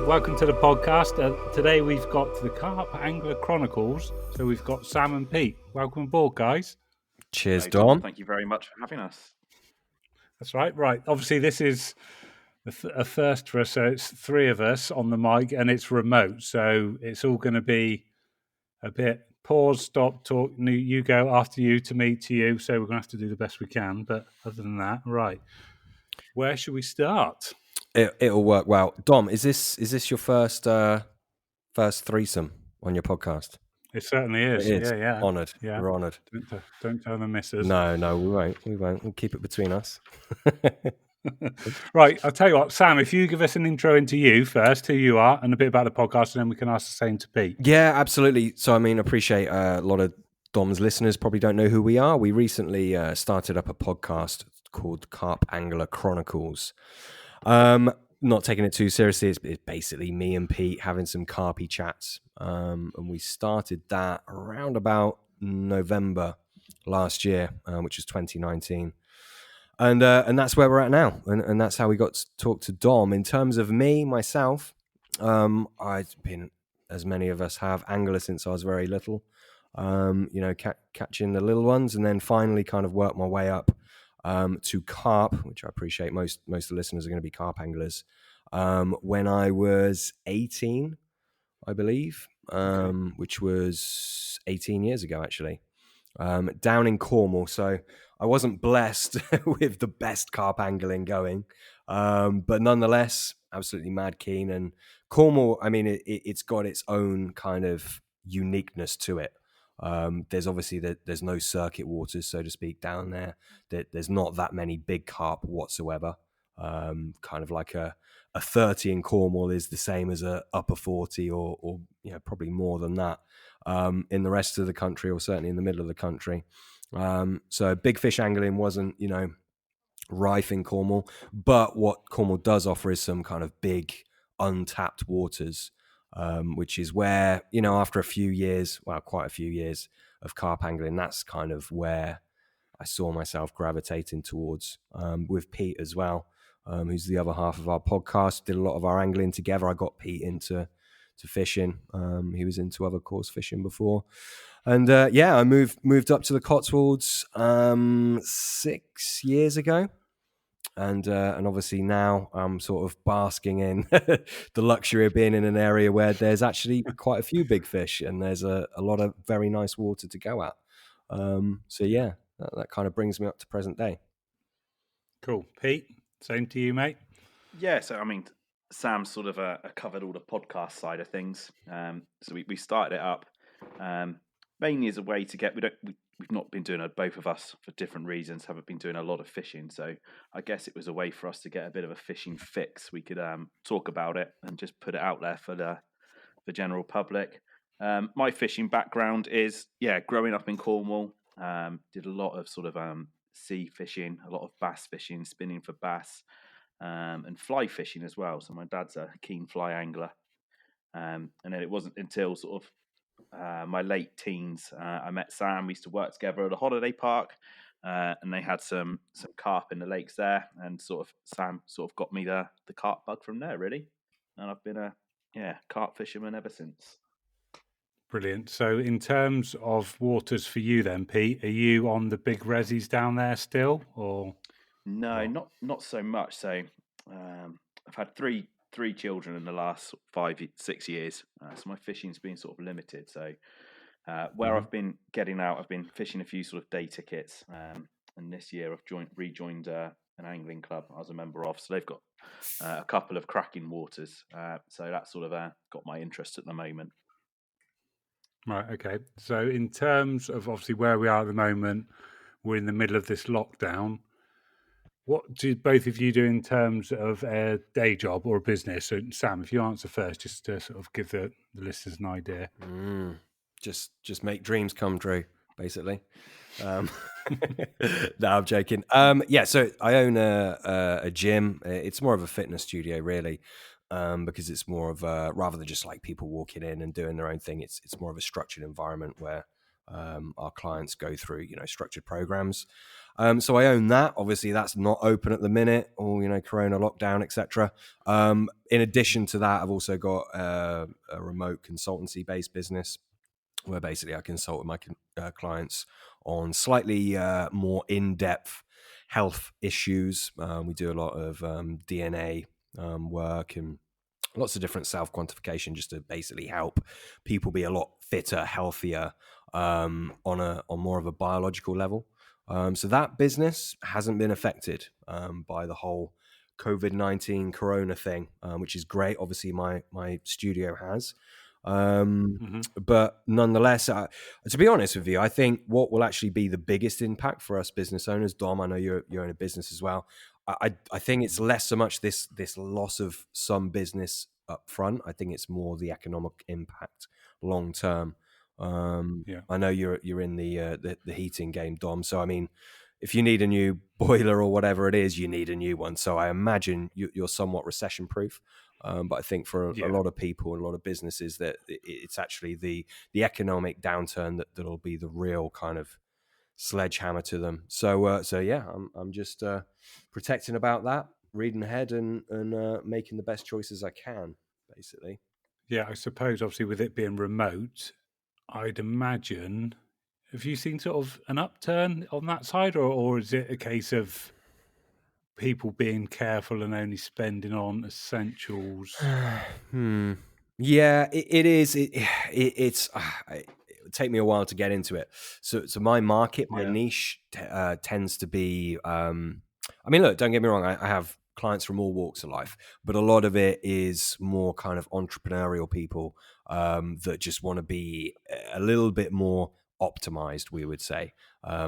Welcome to the podcast. Today we've got the Carp Angler Chronicles. So we've got Sam and Pete. Welcome aboard, guys. Cheers, Hello, Dom. Thank you very much for having us. That's right. Right. Obviously, this is a first for us. So it's three of us on the mic and it's remote. So it's all going to be a bit pause, stop, talk. You go, after you, to me, to you. So we're going to have to do the best we can. But other than that, right. Where should we start? It'll work well. Dom, is this your first threesome on your podcast? It certainly is. It is. Yeah. Honoured. Yeah. We're honoured. Don't tell the missus. No, we won't. We'll keep it between us. Right, I'll tell you what, Sam, if you give us an intro into you first, who you are, and a bit about the podcast, and then we can ask the same to Pete. Yeah, absolutely. So, I mean, appreciate a lot of Dom's listeners probably don't know who we are. We recently started up a podcast called Carp Angler Chronicles. Not taking it too seriously. It's basically me and Pete having some carpy chats. And we started that around about November last year, which was 2019. And that's where we're at now. And that's how we got to talk to Dom. In terms of myself, I've been, as many of us have, angler since I was very little. Catching the little ones, and then finally kind of worked my way up to carp, which I appreciate most of the listeners are going to be carp anglers. When I was 18, I believe, which was 18 years ago, actually, down in Cornwall. So I wasn't blessed with the best carp angling going, but nonetheless, absolutely mad keen. And Cornwall, I mean, it's got its own kind of uniqueness to it. There's obviously there's no circuit waters, so to speak, down there. There's not that many big carp whatsoever. Kind of like a 30 in Cornwall is the same as a upper 40 or probably more than that in the rest of the country, or certainly in the middle of the country. So big fish angling wasn't rife in Cornwall, but what Cornwall does offer is some kind of big untapped waters, which is where, after quite a few years of carp angling, that's kind of where I saw myself gravitating towards, with Pete as well, who's the other half of our podcast. Did a lot of our angling together. I got Pete into fishing. He was into other coarse fishing before. And I moved up to the Cotswolds 6 years ago. And obviously now I'm sort of basking in the luxury of being in an area where there's actually quite a few big fish and there's a lot of very nice water to go at. That kind of brings me up to present day. Cool. Pete, same to you, mate. Yeah, so I mean, Sam sort of covered all the podcast side of things. So we started it up mainly as a way to get. We've not been doing it, both of us, for different reasons. Haven't been doing a lot of fishing, so I guess it was a way for us to get a bit of a fishing fix. We could talk about it and just put it out there for the general public. My fishing background is growing up in Cornwall. Did a lot of sort of sea fishing, a lot of bass fishing, spinning for bass, and fly fishing as well. So my dad's a keen fly angler. And then it wasn't until sort of my late teens, I met Sam. We used to work together at a holiday park, and they had some carp in the lakes there. And Sam got me the carp bug from there, really. And I've been a carp fisherman ever since. Brilliant. So in terms of waters for you then, Pete, are you on the big resis down there still, or? No, not so much. So I've had three children in the last 5-6 years, so my fishing's been sort of limited. So where I've been getting out, I've been fishing a few sort of day tickets, and this year I've rejoined an angling club I was a member of. So they've got a couple of cracking waters. So that's sort of got my interest at the moment. Right, okay. So in terms of obviously where we are at the moment, we're in the middle of this lockdown. What do both of you do in terms of a day job or a business? So Sam, if you answer first, just to sort of give the listeners an idea. Just make dreams come true, basically. No, I'm joking. So I own a gym. It's more of a fitness studio, really. Because it's more of rather than just like people walking in and doing their own thing, it's more of a structured environment where our clients go through structured programs. So I own that. Obviously, that's not open at the minute, or Corona lockdown, etc. In addition to that, I've also got a remote consultancy-based business where basically I consult with my clients on slightly more in-depth health issues. We do a lot of DNA work and lots of different self-quantification just to basically help people be a lot fitter, healthier on more of a biological level. So that business hasn't been affected by the whole COVID-19 Corona thing, which is great. Obviously, my studio has. But nonetheless, to be honest with you, I think what will actually be the biggest impact for us business owners, Dom, I know you're in a business as well. I think it's less so much this loss of some business up front. I think it's more the economic impact long term. I know you're in the heating game, Dom. So I mean, if you need a new boiler or whatever it is, you need a new one. So I imagine you're somewhat recession proof. But I think for a lot of people and a lot of businesses that it's actually the economic downturn that'll be the real kind of sledgehammer to them. So yeah, I'm just protecting about that, reading ahead and making the best choices I can, basically. Yeah, I suppose obviously with it being remote, I'd imagine. Have you seen sort of an upturn on that side, or is it a case of people being careful and only spending on essentials? Yeah, it is. It's. It would take me a while to get into it. So my market, my niche tends to be. I mean, look, don't get me wrong. I have clients from all walks of life, but a lot of it is more kind of entrepreneurial people that just want to be a little bit more optimized, we would say,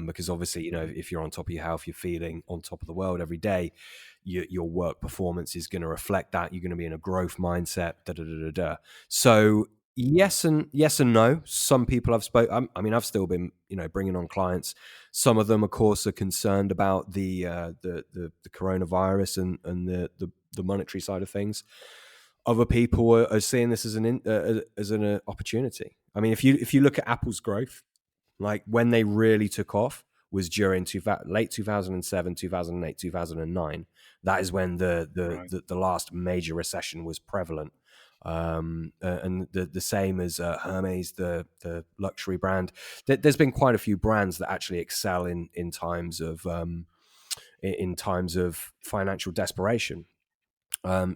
because obviously, if you're on top of your health, you're feeling on top of the world every day. Your work performance is going to reflect that. You're going to be in a growth mindset. So yes and no. Some people I've spoken. I mean, I've still been bringing on clients. Some of them, of course, are concerned about the coronavirus and the monetary side of things. Other people are seeing this as an opportunity. I mean, if you look at Apple's growth, like when they really took off was during late 2007, 2008, 2009. That is when the last major recession was prevalent. And the same as Hermes, the luxury brand. There's been quite a few brands that actually excel in times of financial desperation.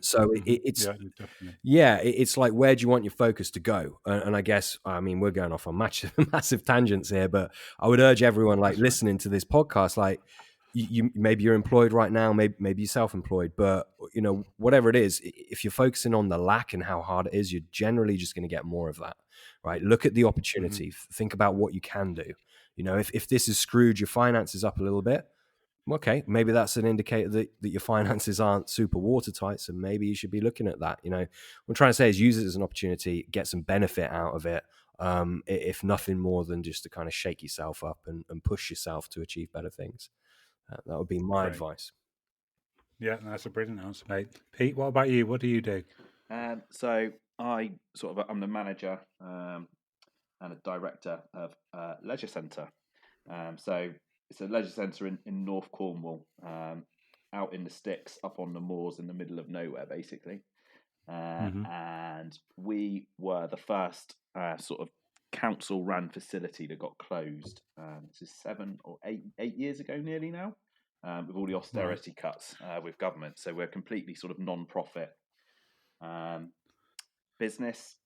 So it's Definitely. yeah, it's like, where do you want your focus to go? And I guess, I mean, we're going off on massive tangents here, but I would urge everyone listening to this podcast, like you maybe you're employed right now, maybe you're self-employed, but whatever it is, if you're focusing on the lack and how hard it is, you're generally just going to get more of that, right? Look at the opportunity, think about what you can do. If this has screwed your finances up a little bit, okay, maybe that's an indicator that your finances aren't super watertight, so maybe you should be looking at that. What I'm trying to say is use it as an opportunity, get some benefit out of it, if nothing more than just to kind of shake yourself up and push yourself to achieve better things. That would be my advice. Yeah, that's a brilliant answer, mate. Pete, what about you? What do you do? So I'm the manager and a director of Leisure Centre. So it's a leisure centre in North Cornwall, out in the sticks, up on the moors in the middle of nowhere, basically. And we were the first sort of council-run facility that got closed. This is 7 or 8 years ago, nearly now, with all the austerity cuts with government. So we're completely sort of non-profit business.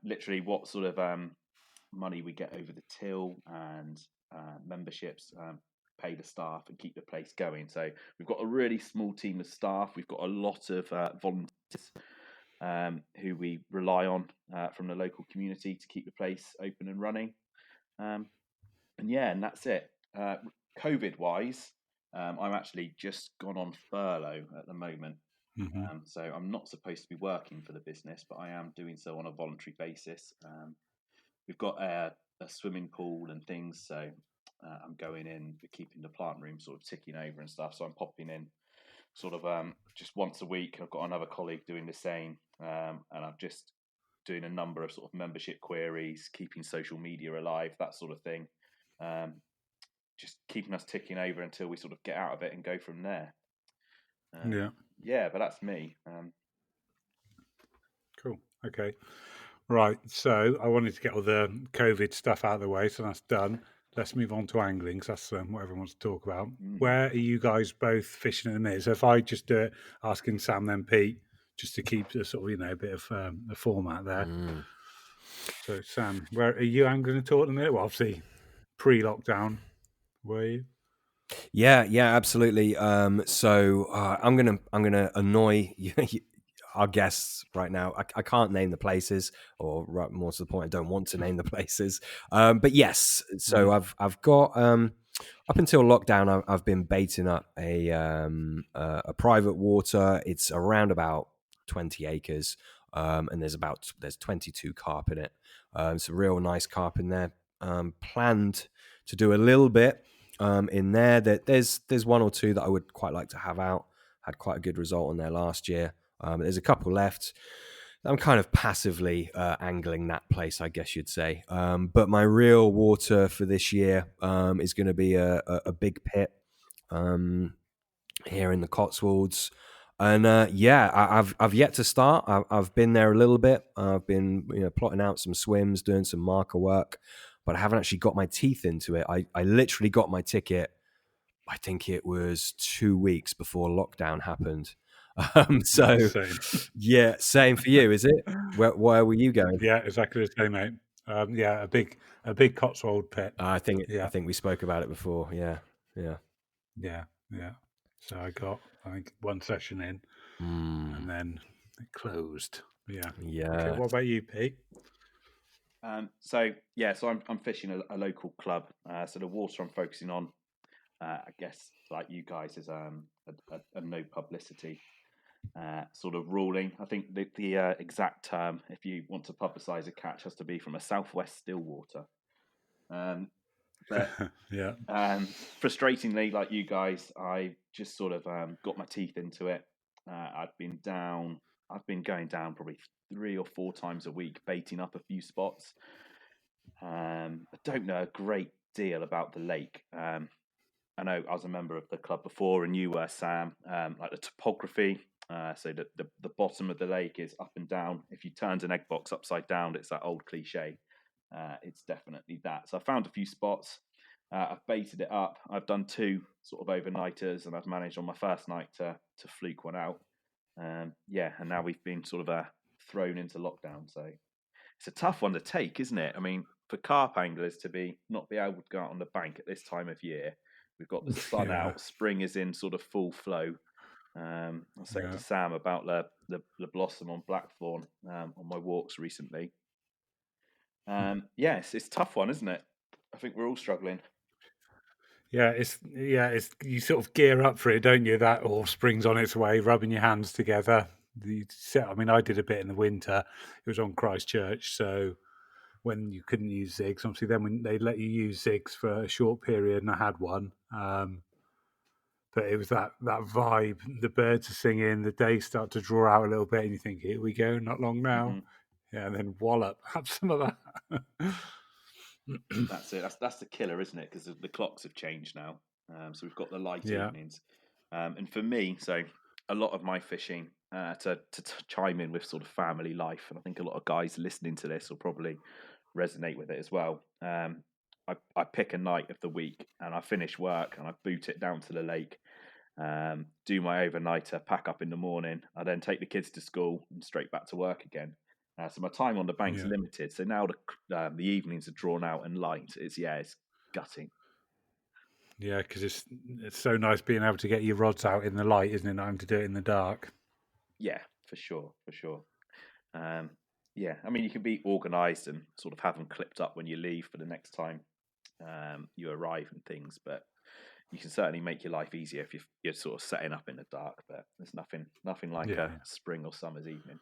Literally, what sort of money we get over the till and memberships pay the staff and keep the place going. So we've got a really small team of staff. We've got a lot of volunteers who we rely on from the local community to keep the place open and running. And that's it. COVID-wise, I'm actually just gone on furlough at the moment. So I'm not supposed to be working for the business, but I am doing so on a voluntary basis. We've got a swimming pool and things, so I'm going in, keeping the plant room sort of ticking over and stuff. So I'm popping in sort of just once a week. I've got another colleague doing the same, and I'm just doing a number of sort of membership queries, keeping social media alive, that sort of thing. just keeping us ticking over until we sort of get out of it and go from there. Yeah. Yeah, but that's me. Cool. Okay. Right. So I wanted to get all the COVID stuff out of the way, so that's done. Let's move on to angling, 'cause that's what everyone wants to talk about. Where are you guys both fishing at the minute? So if I just do it, asking Sam then Pete, just to keep the sort of, a bit of a format there. So Sam, where are you angling at all at the minute? Well, obviously pre-lockdown, were you? Yeah, absolutely. So I'm gonna annoy our guests right now. I can't name the places, or more to the point, I don't want to name the places. But yes, so I've got up until lockdown, I've been baiting up a private water. It's around about 20 acres, and there's 22 carp in it. It's a real nice carp in there. Planned to do a little bit in there. That there's one or two that I would quite like to have out. Had quite a good result on there last year. There's a couple left. I'm kind of passively angling that place, I guess you'd say. But my real water for this year is going to be a big pit here in the Cotswolds. And I've yet to start. I've been there a little bit. I've been plotting out some swims, doing some marker work, but I haven't actually got my teeth into it. I literally got my ticket, I think it was 2 weeks before lockdown happened. So Same. yeah, same for you, is it? Where were you going? Yeah, exactly the same, mate. Yeah, a big Cotswold pit. I think Yeah. we spoke about it before. Yeah. Yeah. So I think one session in, and then it closed. Yeah. Okay. What about you, Pete? So I'm fishing a local club. So the water I'm focusing on, I guess, like you guys, is a no publicity sort of ruling. I think the exact term, if you want to publicise a catch, has to be from a southwest Stillwater. But Yeah. frustratingly, like you guys, I just sort of got my teeth into it. I've been going down probably 3 or 4 times a week, baiting up a few spots. I don't know a great deal about the lake. I know I was a member of the club before, and you were, Sam. Like the topography, so the bottom of the lake is up and down. If you turned an egg box upside down, it's that old cliche. It's definitely that. So I found a few spots. I've baited it up. I've done 2 sort of overnighters, and I've managed on my first night to fluke one out. And now we've been sort of thrown into lockdown. So it's a tough one to take, isn't it? I mean, for carp anglers to not be able to go out on the bank at this time of year, we've got the sun out, spring is in sort of full flow. I was saying to Sam about the blossom on blackthorn on my walks recently. Yes, it's a tough one, isn't it? I think we're all struggling. Yeah, it's you sort of gear up for it, don't you? That or spring's on its way, rubbing your hands together. I mean, I did a bit in the winter. It was on Christchurch, so when you couldn't use zigs, obviously, then when they let you use zigs for a short period, and I had one. But it was that vibe. The birds are singing, the days start to draw out a little bit, and you think, "Here we go, not long now." Mm-hmm. Yeah, and then wallop, have some of that. That's it. That's the killer, isn't it? Because the clocks have changed now. So we've got the light evenings. And for me, so a lot of my fishing to chime in with sort of family life, and I think a lot of guys listening to this will probably resonate with it as well. I pick a night of the week and I finish work and I boot it down to the lake, do my overnighter, pack up in the morning. I then take the kids to school and straight back to work again. So my time on the bank's limited. So now the evenings are drawn out and light. It's gutting. Yeah, because it's so nice being able to get your rods out in the light, isn't it? Not having to do it in the dark. Yeah, for sure. I mean, you can be organised and sort of have them clipped up when you leave for the next time you arrive and things, but you can certainly make your life easier if you're sort of setting up in the dark. But there's nothing like a spring or summer's evening.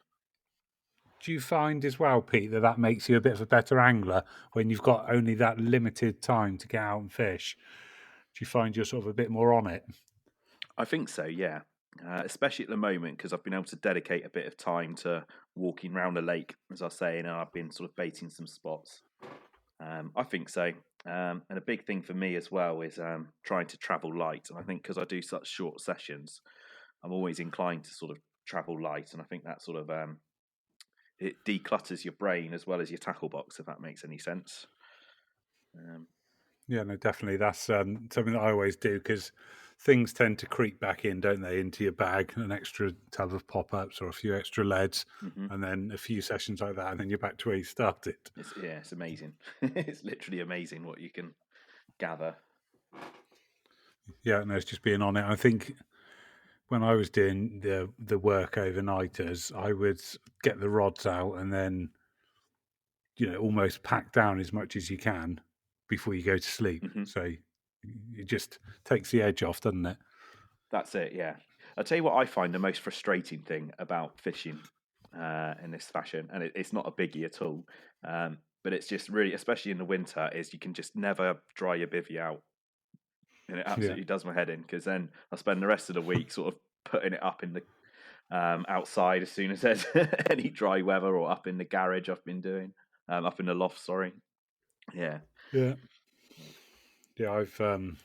Do you find as well, Pete, that makes you a bit of a better angler when you've got only that limited time to get out and fish? Do you find you're sort of a bit more on it? I think so, yeah. Especially at the moment, because I've been able to dedicate a bit of time to walking around the lake, as I was saying, and I've been sort of baiting some spots. I think so. And a big thing for me as well is trying to travel light. And I think because I do such short sessions, I'm always inclined to sort of travel light. And I think that sort of it declutters your brain as well as your tackle box, if that makes any sense. Yeah, no, definitely. That's something that I always do because things tend to creep back in, don't they, into your bag, an extra tub of pop-ups or a few extra leads, Mm-hmm. and then a few sessions like that, and then you're back to where you started. It's amazing. It's literally amazing what you can gather. Yeah, no, it's just being on it. I think when I was doing the work overnighters, I would get the rods out and then almost pack down as much as you can before you go to sleep. Mm-hmm. So it just takes the edge off, doesn't it? That's it, yeah. I'll tell you what I find the most frustrating thing about fishing in this fashion, and it's not a biggie at all, but it's just really, especially in the winter, is you can just never dry your bivvy out. And it Yeah. absolutely does my head in because then I spend the rest of the week sort of putting it up in the outside as soon as there's any dry weather, or up in the garage I've been doing, up in the loft, sorry. Yeah. Yeah. Yeah, I've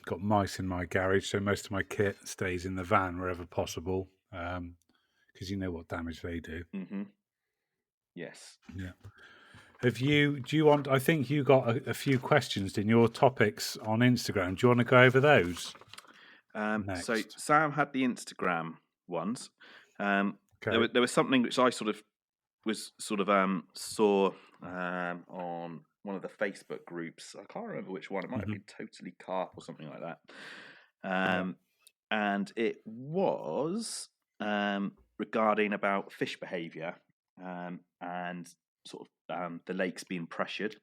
got mice in my garage, so most of my kit stays in the van wherever possible, because you know what damage they do. Mm-hmm. Yes. Yeah. Do you want? I think you got a few questions in your topics on Instagram. Do you want to go over those So next? Sam had the Instagram ones. Okay. There was something which I sort of saw on one of the Facebook groups. I can't remember which one. It might have Hmm. been Totally Carp or something like that. Yeah. And it was regarding about fish behaviour and sort of the lakes being pressured.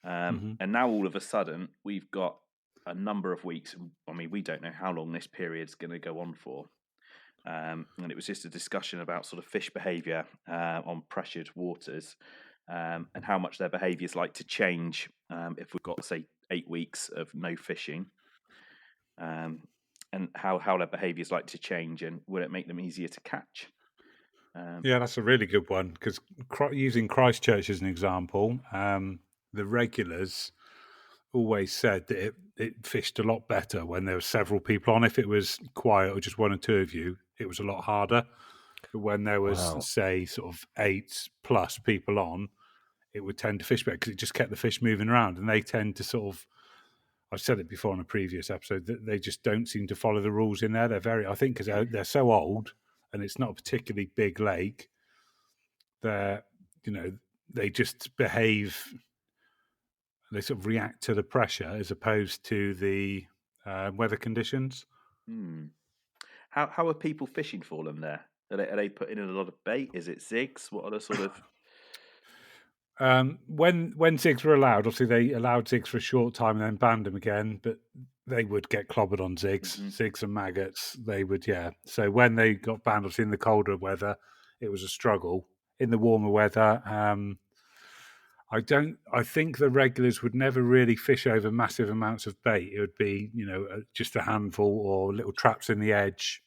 Hmm. And now all of a sudden we've got a number of weeks. I mean, we don't know how long this period's going to go on for. And it was just a discussion about sort of fish behaviour on pressured waters, and how much their behaviour is like to change if we've got, say, 8 weeks of no fishing, and how their behaviour is like to change, and will it make them easier to catch? Yeah, that's a really good one because using Christchurch as an example, the regulars always said that it fished a lot better when there were several people on. If it was quiet or just one or two of you, it was a lot harder. But when there was, Wow. say, sort of 8+ people on, it would tend to fish better because it just kept the fish moving around. And they tend to sort of, I've said it before in a previous episode, that they just don't seem to follow the rules in there. They're very, I think, because they're so old and it's not a particularly big lake, they're, they just behave, they sort of react to the pressure as opposed to the weather conditions. Hmm. How are people fishing for them there? Are they putting in a lot of bait? Is it zigs? What are the sort of... When zigs were allowed, obviously they allowed zigs for a short time and then banned them again, but they would get clobbered on zigs, Mhm. zigs and maggots. They would, yeah. So when they got banned, obviously in the colder weather, it was a struggle. In the warmer weather, I think the regulars would never really fish over massive amounts of bait. It would be, just a handful or little traps in the edge.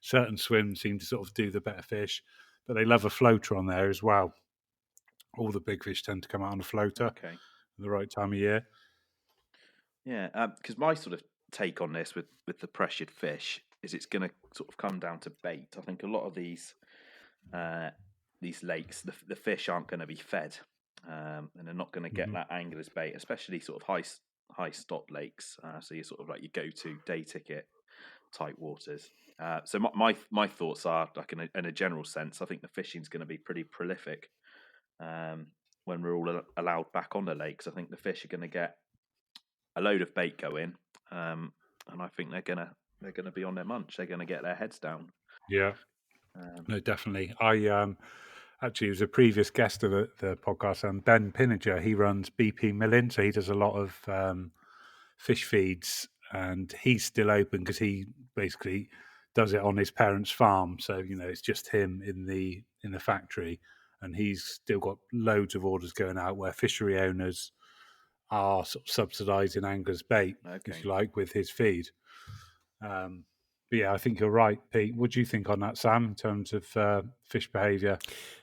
Certain swims seem to sort of do the better fish, but they love a floater on there as well. All the big fish tend to come out on a floater at Okay. the right time of year. Yeah, because my sort of take on this with the pressured fish is it's going to sort of come down to bait. I think a lot of these lakes, the fish aren't going to be fed, and they're not going to get Hmm. that angler's bait, especially sort of high stop lakes. So you're sort of like your go to day ticket type waters. So my thoughts are, like, in a general sense, I think the fishing's going to be pretty prolific when we're all allowed back on the lakes. I think the fish are going to get a load of bait going, and I think they're gonna be on their munch. They're gonna get their heads down. Yeah, Um, no, definitely. I actually was a previous guest of the podcast, Ben Pinniger. He runs BP Milling, so he does a lot of fish feeds, and he's still open because he basically does it on his parents' farm. So it's just him in the factory, and he's still got loads of orders going out where fishery owners are sort of subsidising anglers' bait, if okay. you like, with his feed. But yeah, I think you're right, Pete. What do you think on that, Sam, in terms of fish behaviour?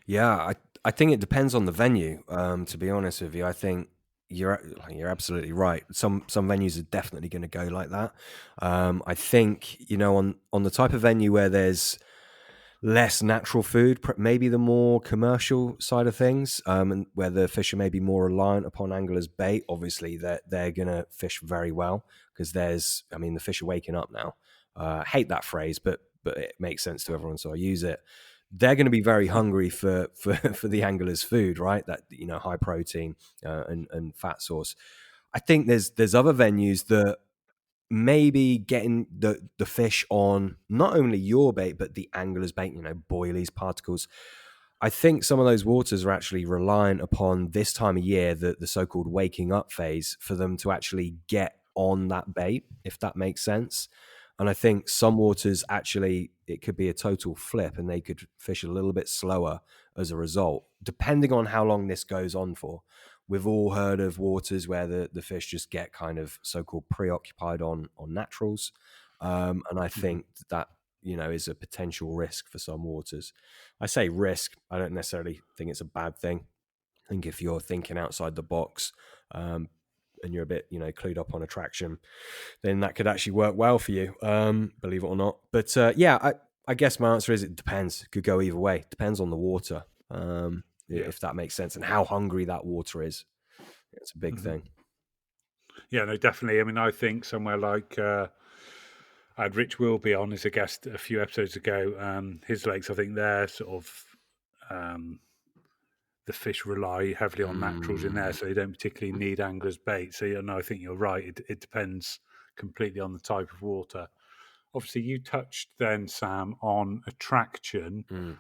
Yeah, I think it depends on the venue. To be honest with you, I think you're absolutely right. Some venues are definitely going to go like that. I think, on the type of venue where there's less natural food, maybe the more commercial side of things, and where the fish are maybe more reliant upon anglers' bait. Obviously, they're going to fish very well because the fish are waking up now. I hate that phrase, but it makes sense to everyone, so I use it. They're going to be very hungry for the angler's food, right? That high protein and fat source. I think there's other venues that maybe getting the fish on not only your bait but the angler's bait, boilies, particles. I think some of those waters are actually reliant upon this time of year, the so-called waking up phase, for them to actually get on that bait, if that makes sense. And I think some waters actually, it could be a total flip and they could fish a little bit slower as a result, depending on how long this goes on for. We've all heard of waters where the fish just get kind of so-called preoccupied on naturals. And I think that, is a potential risk for some waters. I say risk, I don't necessarily think it's a bad thing. I think if you're thinking outside the box, and you're a bit, clued up on attraction, then that could actually work well for you, believe it or not. But I guess my answer is it depends. It could go either way. Depends on the water, if that makes sense, and how hungry that water is. It's a big thing. Yeah, no, definitely. I mean, I think somewhere like I had Rich Wilby on as a guest a few episodes ago. His lakes, I think they're sort of the fish rely heavily on naturals in there, so they don't particularly need anglers' bait. So, I think you're right. It depends completely on the type of water. Obviously, you touched then, Sam, on attraction.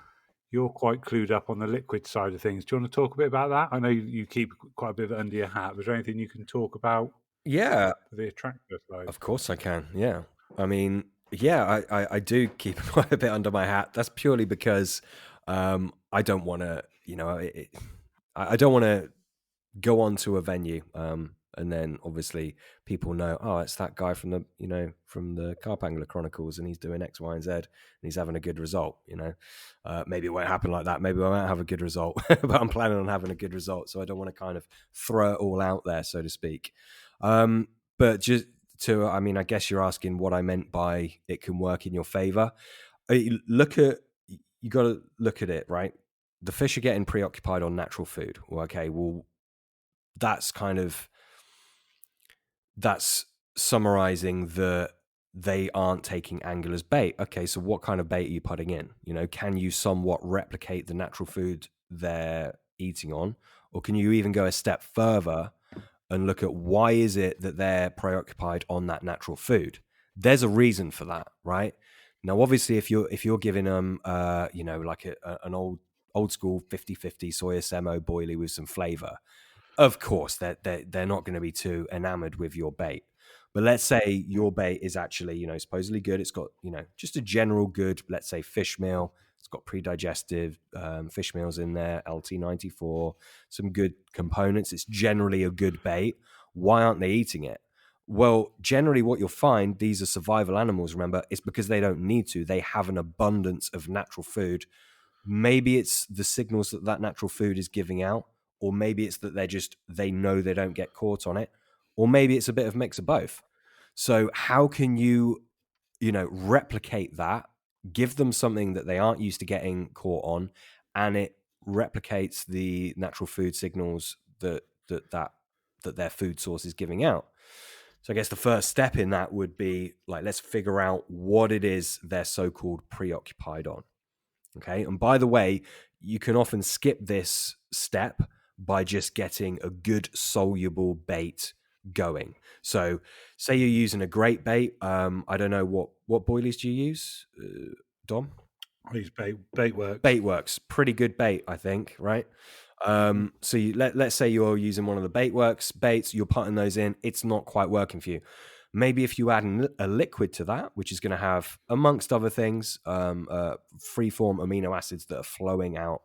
You're quite clued up on the liquid side of things. Do you want to talk a bit about that? I know you keep quite a bit of it under your hat. Was there anything you can talk about? Yeah, For the attractor side. of course I can. Yeah, I mean, yeah, I do keep quite a bit under my hat. That's purely because I don't want to, I don't want to go on to a venue, and then obviously people know, oh, it's that guy from the Carp Chronicles, and he's doing X, Y, and Z, and he's having a good result. Maybe it won't happen like that. Maybe I won't have a good result, but I'm planning on having a good result, so I don't want to kind of throw it all out there, so to speak. But just I guess you're asking what I meant by it can work in your favor. You got to look at it, right? The fish are getting preoccupied on natural food. Well, okay, well, that's summarizing that they aren't taking anglers' bait. Okay, so what kind of bait are you putting in? Can you somewhat replicate the natural food they're eating on? Or can you even go a step further and look at why is it that they're preoccupied on that natural food? There's a reason for that, right? Now, obviously, if you're giving them, like an old school 50-50 soya semo boilie with some flavor, of course they're not going to be too enamored with your bait. But let's say your bait is actually, supposedly good. It's got, just a general good, let's say, fish meal. It's got pre-digestive fish meals in there, LT94, some good components. It's generally a good bait. Why aren't they eating it? Well, generally what you'll find, these are survival animals, remember, it's because they don't need to. They have an abundance of natural food. Maybe it's the signals that natural food is giving out, or maybe it's that they know they don't get caught on it, or maybe it's a bit of mix of both. So how can you, replicate that, give them something that they aren't used to getting caught on, and it replicates the natural food signals that their food source is giving out? So I guess the first step in that would be, like, let's figure out what it is they're so-called preoccupied on. Okay. And by the way, you can often skip this step by just getting a good soluble bait going. So say you're using a great bait. I don't know what boilies do you use, Dom? I use bait works. Bait works, pretty good bait, I think, right? So let's say you're using one of the bait works baits, you're putting those in, it's not quite working for you. Maybe if you add a liquid to that, which is going to have, amongst other things, free-form amino acids that are flowing out,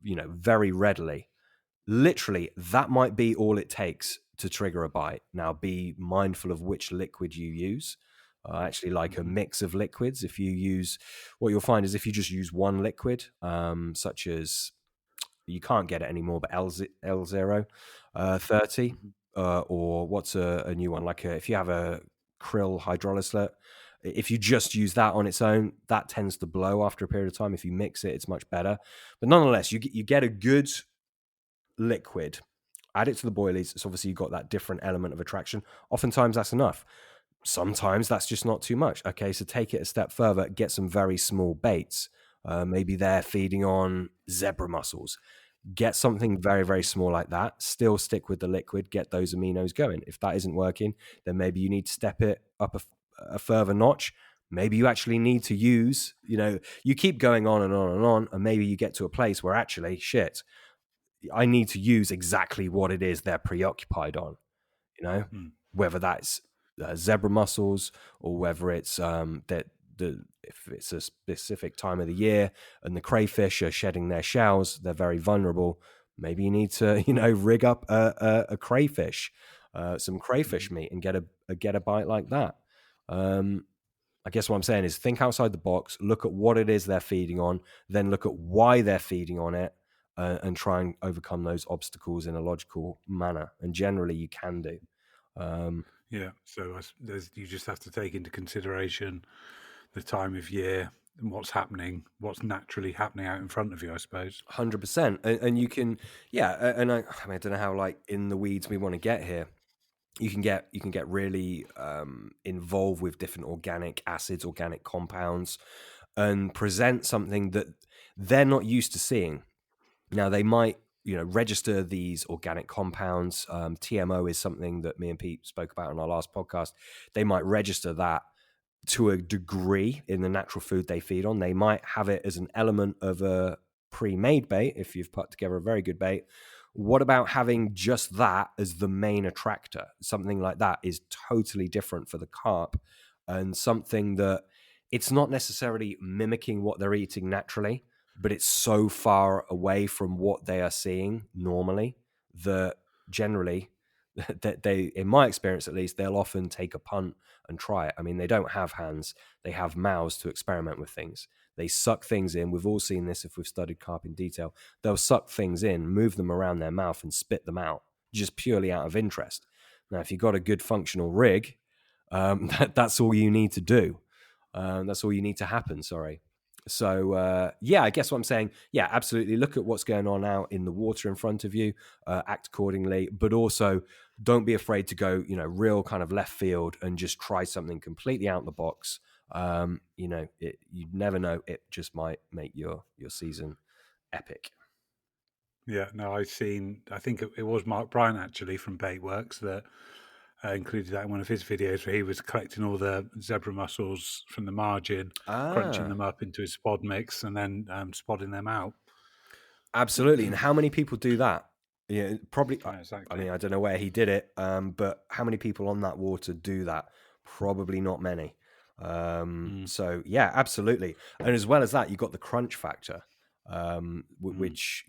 very readily. Literally, that might be all it takes to trigger a bite. Now, be mindful of which liquid you use. Actually, like a mix of liquids. If you use, what you'll find is if you just use one liquid, such as you can't get it anymore, but L0 30, or what's a new one? Like if you have a krill hydrolysis, if you just use that on its own, that tends to blow after a period of time. If you mix it, it's much better. But nonetheless, you get a good liquid, add it to the boilies. So obviously you've got that different element of attraction. Oftentimes that's enough. Sometimes that's just not too much. Okay, so take it a step further, get some very small baits. Maybe they're feeding on zebra mussels. Get something very, very small like that. Still stick with the liquid, get those aminos going. If that isn't working, then maybe you need to step it up a further notch. Maybe you actually need to use, you keep going on and on and on, and maybe you get to a place where actually, shit, I need to use exactly what it is they're preoccupied on, whether that's zebra mussels or whether it's if it's a specific time of the year and the crayfish are shedding their shells, they're very vulnerable. Maybe you need to, rig up a crayfish, some crayfish meat, and get a bite like that. I guess what I'm saying is think outside the box, look at what it is they're feeding on, then look at why they're feeding on it, and try and overcome those obstacles in a logical manner. And generally, you can do. Yeah, so you just have to take into consideration the time of year and what's happening, what's naturally happening out in front of you, I suppose. 100%. And you can, and I don't know how in the weeds we want to get here. You can get really involved with different organic acids, organic compounds, and present something that they're not used to seeing. Now they might, register these organic compounds. TMO is something that me and Pete spoke about in our last podcast. They might register that to a degree in the natural food they feed on. They might have it as an element of a pre-made bait if you've put together a very good bait. What about having just that as the main attractor? Something like that is totally different for the carp, and something that it's not necessarily mimicking what they're eating naturally, but it's so far away from what they are seeing normally that generally that they, in my experience at least, they'll often take a punt and try it. I mean, they don't have hands, they have mouths to experiment with things. They suck things in. We've all seen this if we've studied carp in detail. They'll suck things in, move them around their mouth and spit them out just purely out of interest. Now, if you've got a good functional rig, that's all you need to do. That's all you need to happen, sorry. So, I guess what I'm saying, absolutely look at what's going on out in the water in front of you, act accordingly, but also don't be afraid to go, real kind of left field and just try something completely out of the box. You never know, it just might make your season epic. Yeah, no, I think it was Mark Bryant actually from Baitworks that included that in one of his videos where he was collecting all the zebra mussels from the margin, crunching them up into his spod mix, and then spodding them out. Absolutely. And how many people do that? Yeah, probably. Yeah, exactly. I mean, I don't know where he did it, but how many people on that water do that? Probably not many. So yeah, absolutely. And as well as that, you've got the crunch factor, which,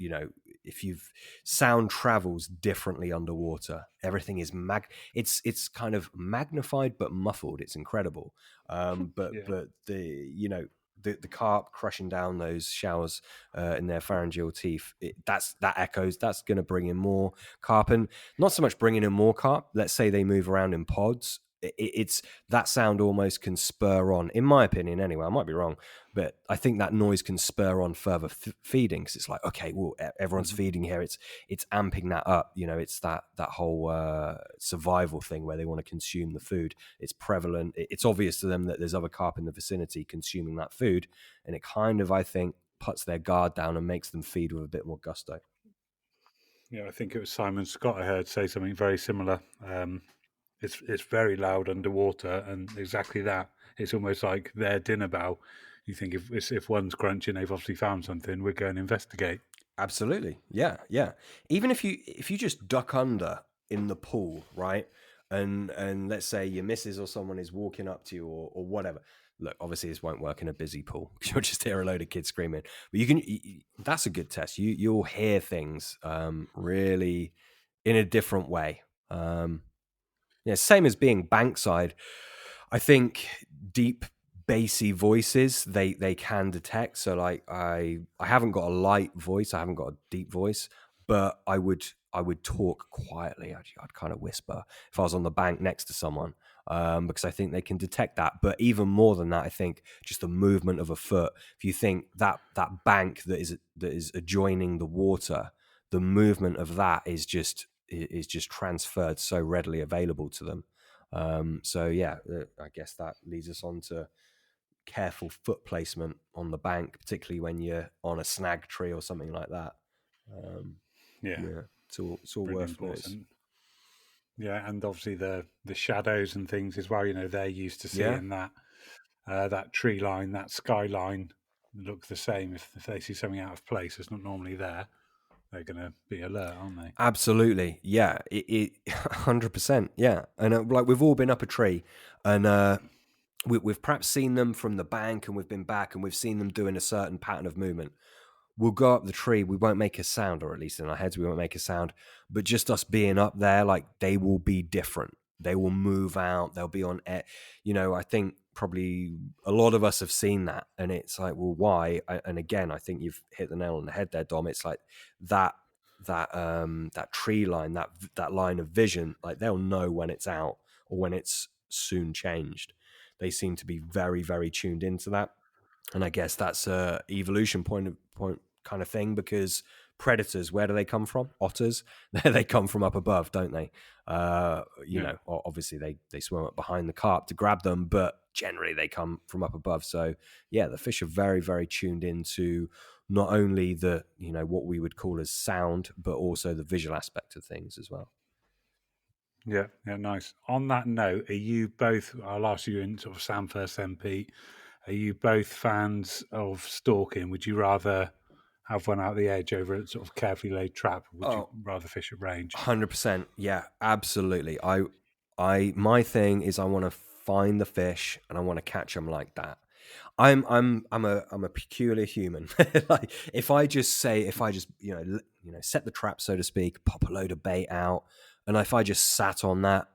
if sound travels differently underwater, everything is it's kind of magnified but muffled. It's incredible. But the the carp crushing down those shells in their pharyngeal teeth, that echoes. That's going to bring in more carp, and not so much bringing in more carp. Let's say they move around in pods. It's that sound almost can spur on, in my opinion anyway, I might be wrong, but I think that noise can spur on further feeding, because it's like, okay, well, everyone's feeding here, it's amping that up, it's that whole survival thing where they want to consume the food. It's prevalent, it's obvious to them that there's other carp in the vicinity consuming that food, and it kind of, I think, puts their guard down and makes them feed with a bit more gusto. Yeah, I think it was Simon Scott I heard say something very similar. It's very loud underwater, and exactly that. It's almost like their dinner bell. You think if one's crunching, they've obviously found something. We're going to investigate. Absolutely, yeah. Even if you just duck under in the pool, right, and let's say your missus or someone is walking up to you or whatever. Look, obviously this won't work in a busy pool because you'll just hear a load of kids screaming. But that's a good test. You'll hear things really in a different way. Same as being bankside. I think deep bassy voices they can detect. So like I haven't got a light voice, I haven't got a deep voice, but I would talk quietly. I'd kind of whisper if I was on the bank next to someone, because I think they can detect that. But even more than that, I think just the movement of a foot. If you think that bank that is adjoining the water, the movement of that is just transferred so readily available to them. So yeah, I guess that leads us on to careful foot placement on the bank, particularly when you're on a snag tree or something like that. Yeah, it's all really worth notice. important. Yeah, and obviously the shadows and things as well. They're used to Yeah, seeing that tree line, that skyline look the same. If they see something out of place that's not normally there, they're going to be alert, aren't they? absolutely. Yeah, it 100%. Yeah, and like we've all been up a tree, and we've perhaps seen them from the bank, and we've been back, and we've seen them doing a certain pattern of movement. We'll go up the tree, we won't make a sound, or at least in our heads we won't make a sound, but just us being up there, like, they will be different. They will move out, they'll be on air. I think probably a lot of us have seen that, and it's like, well, why? And again, I think you've hit the nail on the head there, Dom. It's like that tree line, that line of vision, like, they'll know when it's out or when it's soon changed. They seem to be very, very tuned into that. And I guess that's a evolution point kind of thing, because predators, where do they come from? Otters. They come from up above, don't they? Obviously they swim up behind the carp to grab them, but generally they come from up above. So yeah, the fish are very, very tuned into not only the what we would call as sound, but also the visual aspect of things as well. Yeah, nice. On that note, are you both? I'll ask you in sort of Sam first, then Pete. Are you both fans of stalking? Would you rather have one out the edge over a sort of carefully laid trap? Or would you rather fish at range? 100%. Yeah, absolutely. My thing is, I want to find the fish and I want to catch them like that. I'm a peculiar human. Like, if I just set the trap, so to speak, pop a load of bait out, and if I just sat on that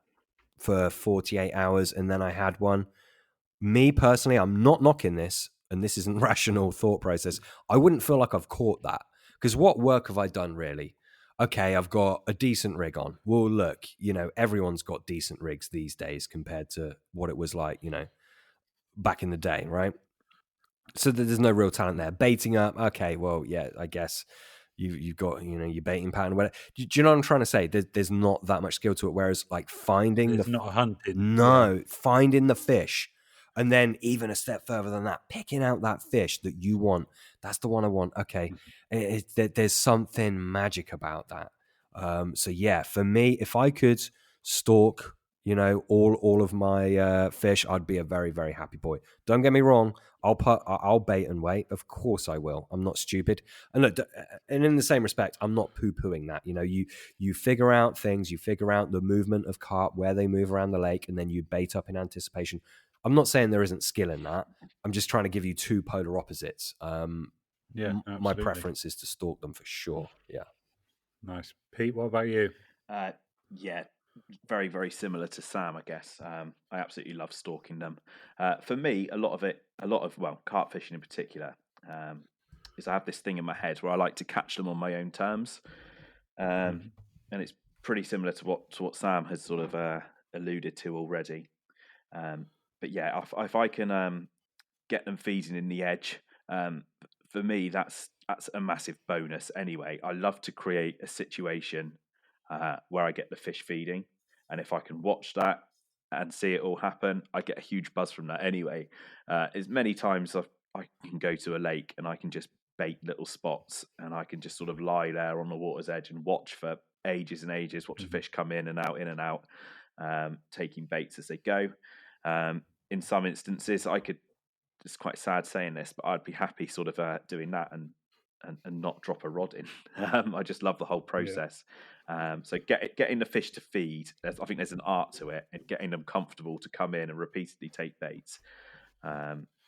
for 48 hours and then I had one, me personally, I'm not knocking this, and this isn't rational thought process. I wouldn't feel like I've caught that, because what work have I done really? Okay, I've got a decent rig on. Well, look, everyone's got decent rigs these days compared to what it was like, back in the day, right? So there's no real talent there. Baiting up, okay, well, yeah, I guess you've got your baiting pattern. Whatever. Do you know what I'm trying to say? There's not that much skill to it. Whereas like finding It's not hunting. finding the fish, and then even a step further than that, picking out that fish that you want. That's the one I want. Okay, there's something magic about that. So yeah, for me, if I could stalk, all of my fish, I'd be a very, very happy boy. Don't get me wrong. I'll bait and wait. Of course I will. I'm not stupid. And look, and in the same respect, I'm not poo-pooing that. You figure out things, you figure out the movement of carp, where they move around the lake, and then you bait up in anticipation. I'm not saying there isn't skill in that. I'm just trying to give you two polar opposites. My preference is to stalk them for sure. Yeah. Nice. Pete, what about you? Yeah, very, very similar to Sam, I guess. I absolutely love stalking them. For me, a lot of carp fishing in particular, is I have this thing in my head where I like to catch them on my own terms, and it's pretty similar to what Sam has sort of alluded to already. But yeah, if I can get them feeding in the edge, for me that's a massive bonus. Anyway, I love to create a situation where I get the fish feeding, and if I can watch that and see it all happen, I get a huge buzz from that. Anyway, as many times I can go to a lake and I can just bait little spots, and I can just sort of lie there on the water's edge and watch for ages and ages, watch the fish come in and out, taking baits as they go. In some instances, it's quite sad saying this, but I'd be happy sort of doing that and not drop a rod in. I just love the whole process. So getting the fish to feed, I think there's an art to it, and getting them comfortable to come in and repeatedly take baits,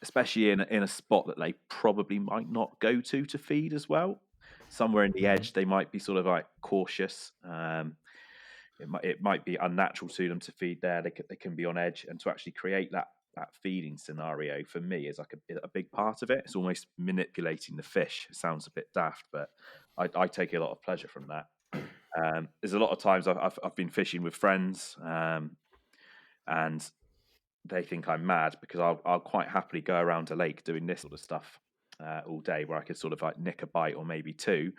especially in a spot that they probably might not go to feed as well. Somewhere in the edge, they might be sort of like cautious. It might be unnatural to them to feed there. They can be on edge, and to actually create that feeding scenario for me is like a big part of it. It's almost manipulating the fish. It sounds a bit daft, but I take a lot of pleasure from that. There's a lot of times I've been fishing with friends, and they think I'm mad because I'll quite happily go around a lake doing this sort of stuff all day, where I could sort of like nick a bite or maybe two,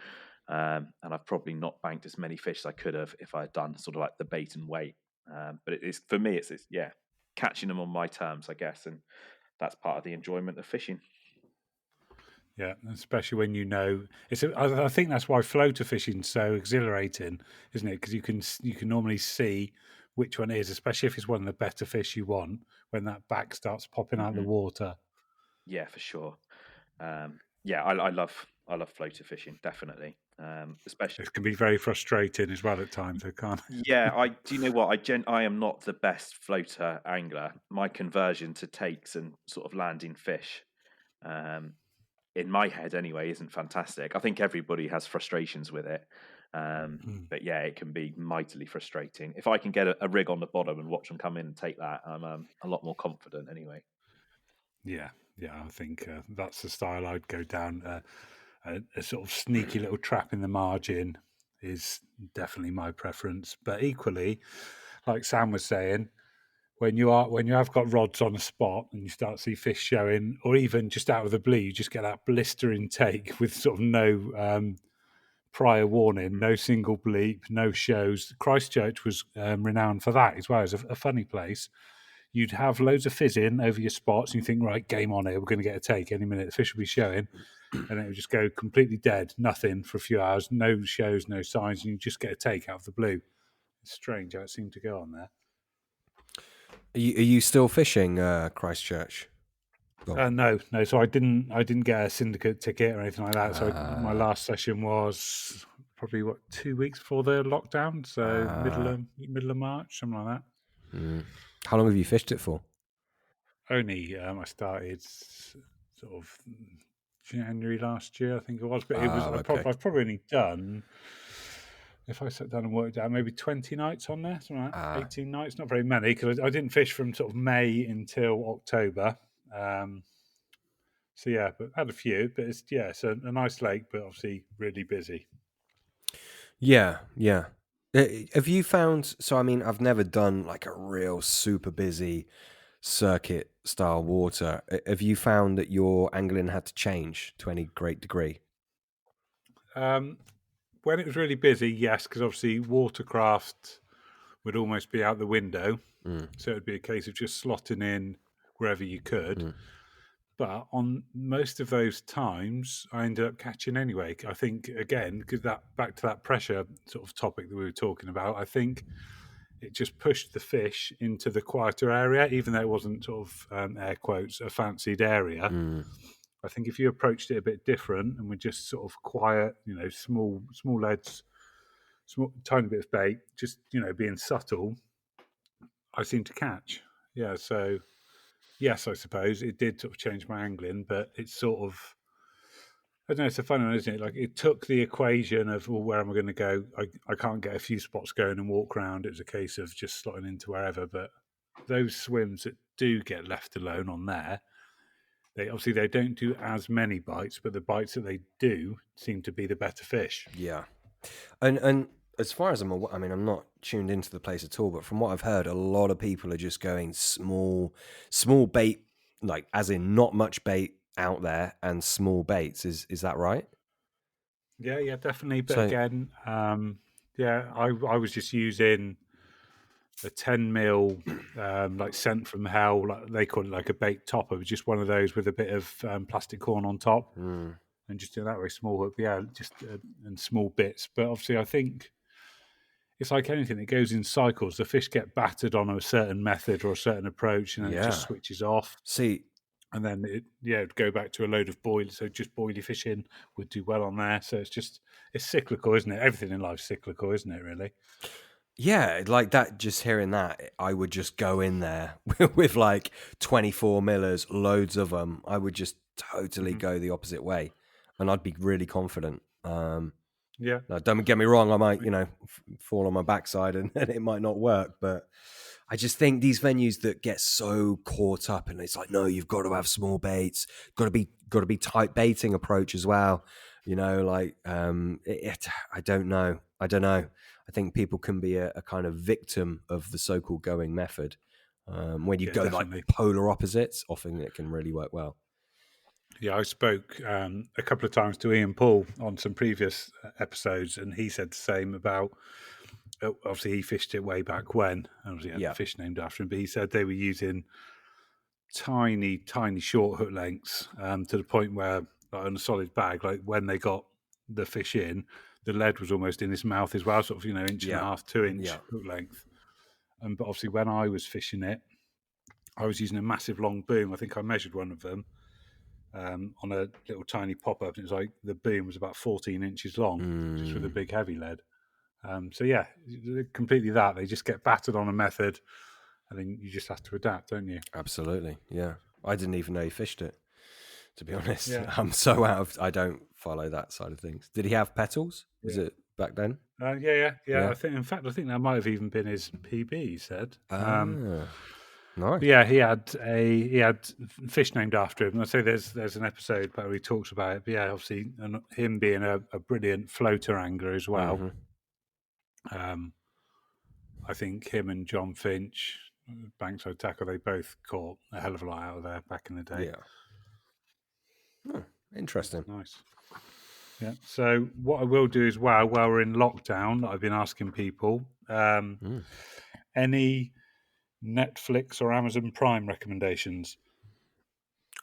and I've probably not banked as many fish as I could have if I had done sort of like the bait and wait. But it is, for me, it's yeah, catching them on my terms, I guess, and that's part of the enjoyment of fishing. Yeah, especially when you know it's. I think that's why floater fishing's so exhilarating, isn't it? Because you can normally see which one it is, especially if it's one of the better fish you want when that back starts popping out of the water. Yeah, for sure. Yeah, I love floater fishing, definitely. Especially, It can be very frustrating as well at times. I can't. yeah. Do you know what I am not the best floater angler. My conversion to takes and sort of landing fish, in my head anyway, isn't fantastic. I think everybody has frustrations with it. But yeah, it can be mightily frustrating. If I can get a rig on the bottom and watch them come in and take that, I'm a lot more confident anyway. Yeah, I think that's the style I'd go down. A sort of sneaky little trap in the margin is definitely my preference. But equally, like Sam was saying, when you have got rods on a spot and you start to see fish showing, or even just out of the blue, you just get that blistering take with sort of no prior warning, no single bleep, no shows. Christchurch was renowned for that as well as a funny place. You'd have loads of fizzing over your spots, and you think, right, game on here, we're going to get a take any minute. The fish will be showing, and it would just go completely dead, nothing for a few hours, no shows, no signs, and you just get a take out of the blue. It's strange how it seemed to go on there. Are you still fishing Christchurch? No. So I didn't get a syndicate ticket or anything like that. So my last session was probably 2 weeks before the lockdown. So middle of March, something like that. How long have you fished it for? Only I started sort of January last year, I think it was. But it was I've probably only done, if I sat down and worked out, maybe 20 nights on there, something like that. 18 nights, not very many, because I didn't fish from sort of May until October. So yeah, but had a few. But it's a nice lake, but obviously really busy. Yeah. Have you found? So I mean, I've never done like a real super busy circuit style water. Have you found that your angling had to change to any great degree? When it was really busy, yes, because obviously watercraft would almost be out the window. So it'd be a case of just slotting in wherever you could. But on most of those times, I ended up catching anyway. I think, again, because back to that pressure sort of topic that we were talking about, I think it just pushed the fish into the quieter area, even though it wasn't sort of, air quotes, a fancied area. I think if you approached it a bit different and were just sort of quiet, small leads, tiny bit of bait, just, being subtle, I seem to catch. Yeah, so yes, I suppose it did sort of change my angling, but it's sort of, I don't know, it's a funny one, isn't it? Like it took the equation of, well, where am I going to go? I can't get a few spots going and walk around. It was a case of just slotting into wherever. But those swims that do get left alone on there, they don't do as many bites, but the bites that they do seem to be the better fish. Yeah, and as far as I'm aware, I mean, I'm not tuned into the place at all, but from what I've heard, a lot of people are just going small bait, like as in not much bait out there and small baits. Is that right? Yeah, definitely. But again, I was just using a 10 mil like Scent from Hell, like they call it, like a bait topper, just one of those with a bit of plastic corn on top, and just do that very small hook. Yeah, just and small bits. But obviously, I think it's like anything; it goes in cycles. The fish get battered on a certain method or a certain approach, and then it just switches off. And then it'd go back to a load of boil. So just boilie fishing would do well on there. So it's cyclical, isn't it? Everything in life's cyclical, isn't it? Really. Yeah, like that. Just hearing that, I would just go in there with like 24 millers, loads of them. I would just totally go the opposite way, and I'd be really confident. Yeah, Now, don't get me wrong, I might, fall on my backside and it might not work, but I just think these venues that get so caught up and it's like, no, you've got to have small baits, got to be tight baiting approach as well. I don't know. I think people can be a kind of victim of the so-called going method. When you go definitely. like polar opposites, often it can really work well. Yeah, I spoke a couple of times to Ian Paul on some previous episodes, and he said the same about. Obviously, he fished it way back when. Obviously, he had the fish named after him, but he said they were using tiny, tiny short hook lengths to the point where, like, on a solid bag, like when they got the fish in, the lead was almost in his mouth as well, sort of, inch and a half, 2 inch hook length. But obviously, when I was fishing it, I was using a massive long boom. I think I measured one of them on a little tiny pop up. It was like the boom was about 14 inches long, just with a big heavy lead. So yeah, completely that. They just get battered on a method, and then you just have to adapt, don't you? Absolutely, yeah. I didn't even know he fished it, to be honest. Yeah. I'm so I don't follow that side of things. Did he have petals? Was it back then? Yeah. I think that might have even been his PB. He said. Nice. Yeah, he had fish named after him. I say there's an episode where he talks about it. But yeah, obviously, and him being a brilliant floater angler as well. I think him and John Finch, Bankside Tackle, they both caught a hell of a lot out of there back in the day. Yeah. Interesting. Nice. Yeah. So what I will do is, while we're in lockdown, I've been asking people any Netflix or Amazon Prime recommendations.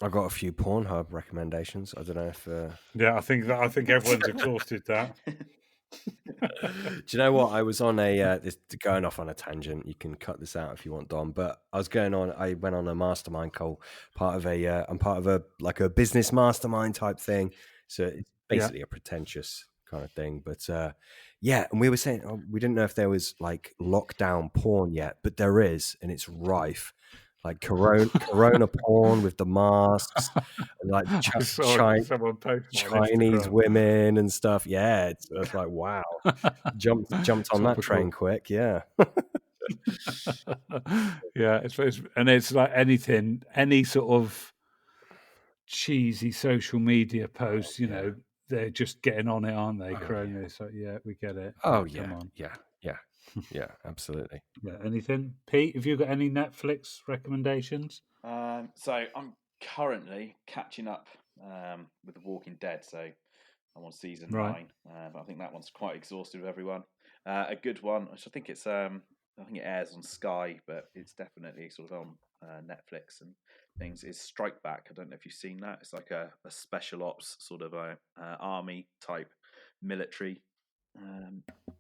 I've got a few Pornhub recommendations. I don't know if. Yeah, I think everyone's exhausted that. Do you know what? I was on going off on a tangent. You can cut this out if you want, Dom. But I went on a mastermind call. I'm part of a business mastermind type thing. So it's basically a pretentious kind of thing. But and we were saying we didn't know if there was like lockdown porn yet, but there is, and it's rife. Like corona porn with the masks, and like Chinese women and stuff. Yeah, it's like wow, jumped on that train quick. Yeah, yeah. It's like anything, any sort of cheesy social media post. They're just getting on it, aren't they? Corona. So yeah, we get it. Oh yeah, come on. Yeah, absolutely. Yeah. Anything, Pete? Have you got any Netflix recommendations? So I'm currently catching up with The Walking Dead. So I'm on season 9, but I think that one's quite exhausted with everyone. A good one, which I think it airs on Sky, but it's definitely sort of on Netflix and things, is Strike Back. I don't know if you've seen that. It's like a special ops sort of army type military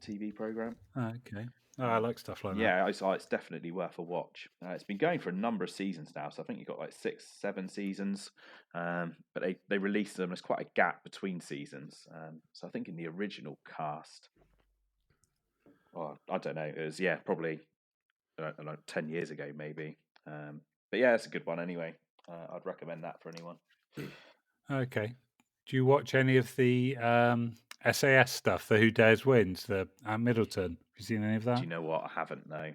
TV program. Okay. I like stuff like that. Yeah, it's definitely worth a watch. It's been going for a number of seasons now, so I think you've got like 6, 7 seasons. But they released them. There's quite a gap between seasons. So I think in the original cast, I don't know, it was probably 10 years ago maybe. But yeah, it's a good one anyway. I'd recommend that for anyone. Okay. Do you watch any of the SAS stuff, the Who Dares Wins, the Middleton? Have you seen any of that? Do you know what? I haven't, no.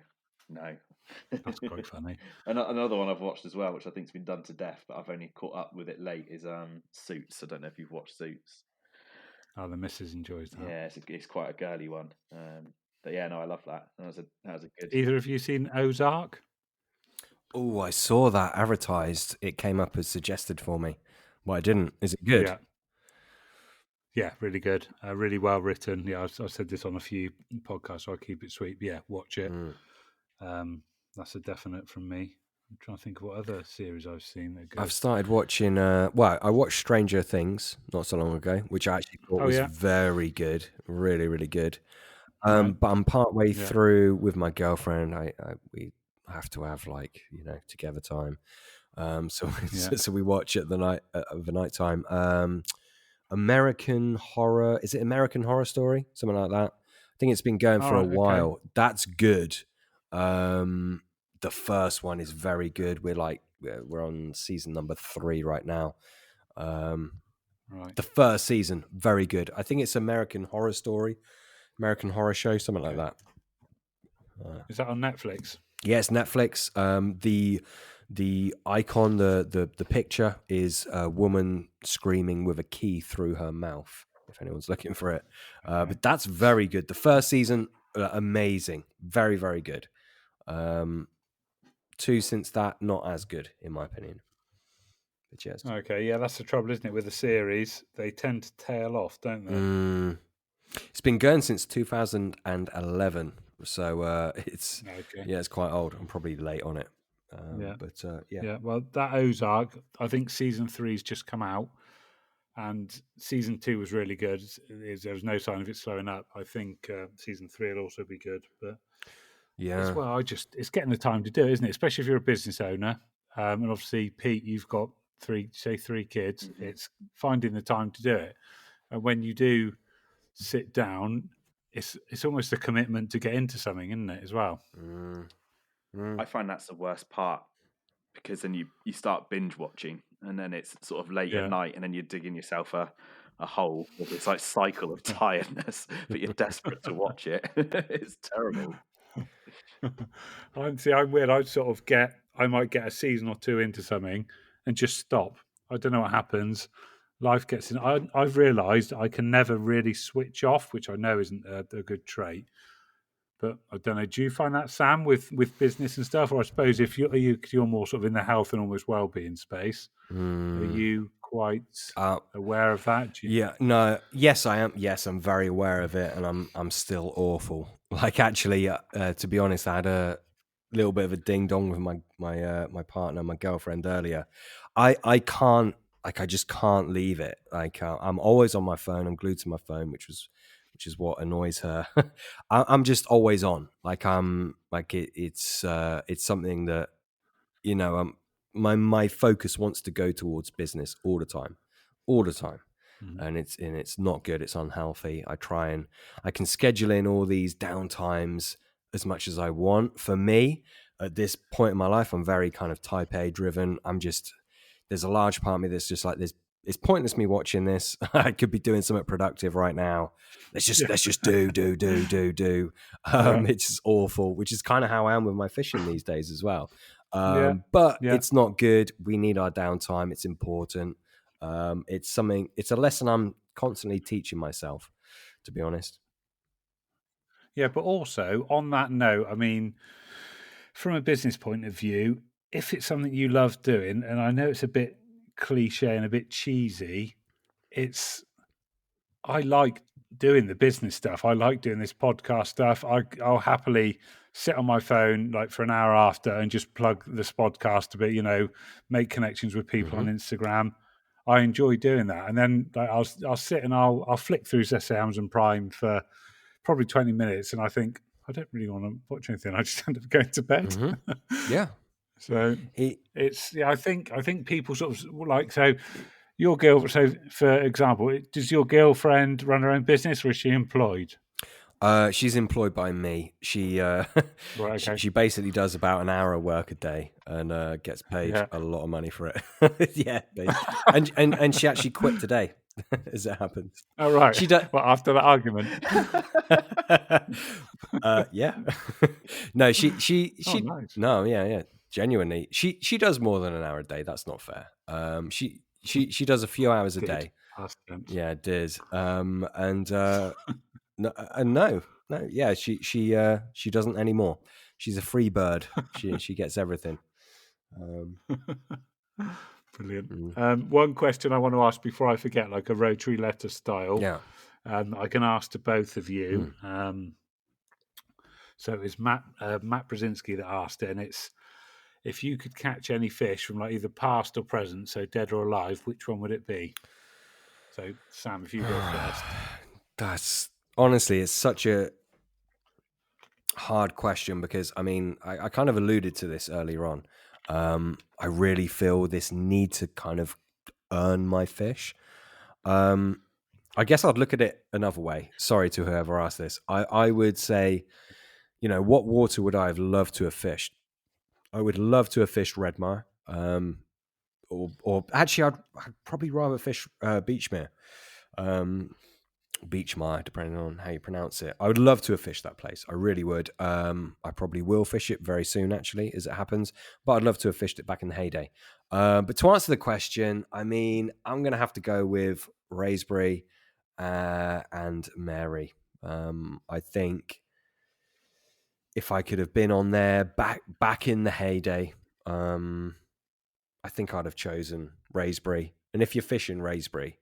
That's quite funny. Another one I've watched as well, which I think's been done to death, but I've only caught up with it late, is Suits. I don't know if you've watched Suits. Oh, the missus enjoys that. Yeah, it's quite a girly one. But yeah, no, I love that. That was a good. Either of you seen Ozark? Oh, I saw that advertised. It came up as suggested for me. Well, I didn't. Is it good? Yeah, really good. Really well written. Yeah, I've said this on a few podcasts, so I'll keep it sweet. But yeah, watch it. That's a definite from me. I'm trying to think of what other series I've seen that are good. I've started watching. I watched Stranger Things not so long ago, which I actually thought was very good, really, really good. But I'm partway through with my girlfriend. We have to have together time. So we watch at the night time. American Horror. Is it American Horror Story? Something like that. I think it's been going for a while. Okay. That's good. The first one is very good. We're on season number 3 right now. Right. The first season, very good. I think it's American Horror Show, something like that. Is that on Netflix? Yeah, it's Netflix. The icon, the picture is a woman screaming with a key through her mouth. If anyone's looking for it, but that's very good. The first season, amazing, very very good. Two since that, not as good in my opinion. But yes. Okay, yeah, that's the trouble, isn't it? With the series, they tend to tail off, don't they? It's been going since 2011, so it's Okay. it's quite old. I'm probably late on it, Yeah. but yeah. Yeah. Well, that Ozark, I think season 3's just come out, and season 2 was really good. There was no sign of it slowing up. I think season 3 will also be good, but Yeah. it's it's getting the time to do it, isn't it? Especially if you're a business owner, and obviously Pete, you've got three kids. Mm-hmm. It's finding the time to do it, and when you do sit down, it's almost a commitment to get into something, isn't it? As well. I find that's the worst part because then you start binge watching and then it's sort of late at Yeah. night and then you're digging yourself a hole with this like cycle of tiredness, but you're desperate to watch it. It's terrible. I'm weird. I might get a season or two into something and just stop. I don't know what happens. Life gets in. I've realised I can never really switch off, which I know isn't a good trait. But I don't know. Do you find that, Sam, with business and stuff? Or I suppose if you're more sort of in the health and almost well-being space, are you quite aware of that? Yeah, no, yes, I am. Yes, I'm very aware of it, and I'm still awful. Like, actually, to be honest, I had a little bit of a ding dong with my partner, my girlfriend earlier. I can't, like, I just can't leave it. Like, I'm always on my phone. I'm glued to my phone, which is what annoys her. I'm just always on. Like, it's something that, my focus wants to go towards business all the time. Mm-hmm. And it's not good. It's unhealthy. I can schedule in all these downtimes as much as I want. For me, at this point in my life, I'm very kind of type A driven. There's a large part of me that's just like, it's pointless me watching this. I could be doing something productive right now. Let's just do. It's just awful, which is kind of how I am with my fishing these days as well. But it's not good. We need our downtime. It's important. It's a lesson I'm constantly teaching myself, to be honest. Yeah, but also on that note, I mean, from a business point of view, if it's something you love doing, and I know it's a bit cliche and a bit cheesy, I like doing the business stuff. I like doing this podcast stuff. I'll happily sit on my phone like for an hour after and just plug this podcast a bit, make connections with people on Instagram. I enjoy doing that. And then like, I'll sit and I'll flick through, let's say, Amazon Prime for probably 20 minutes. And I think, I don't really want to watch anything. I just end up going to bed. Yeah. So I think people sort of like, so your girl, so for example, does your girlfriend run her own business or is she employed? She's employed by me. She Right, okay. she basically does about an hour of work a day and gets paid a lot of money for it. Yeah, and she actually quit today, as it happens. Oh right. She does. Well, after that argument. Yeah. No, she nice. no, yeah. Genuinely, she does more than an hour a day. That's not fair. She does a few hours a day. Past tense. Yeah, it is. No, yeah, she doesn't anymore. She's a free bird. She gets everything. Brilliant. One question I want to ask before I forget, like a rotary letter style. Yeah. I can ask to both of you. So it was Matt Brzezinski that asked it, and it's, if you could catch any fish from like either past or present, so dead or alive, which one would it be? So Sam, if you go first. That's honestly, it's such a hard question because I mean, I kind of alluded to this earlier on. I really feel this need to kind of earn my fish. I guess I'd look at it another way. Sorry to whoever asked this. I would say, what water would I have loved to have fished? I would love to have fished Redmar. or actually, I'd probably rather fish Beachmere. Beachmire, depending on how you pronounce it. I would love to have fished that place. I really would. I probably will fish it very soon, actually, as it happens. But I'd love to have fished it back in the heyday. But to answer the question, I mean, I'm going to have to go with Raisbury and Mary. I think if I could have been on there back in the heyday, I think I'd have chosen Raisbury. And if you're fishing Raisbury,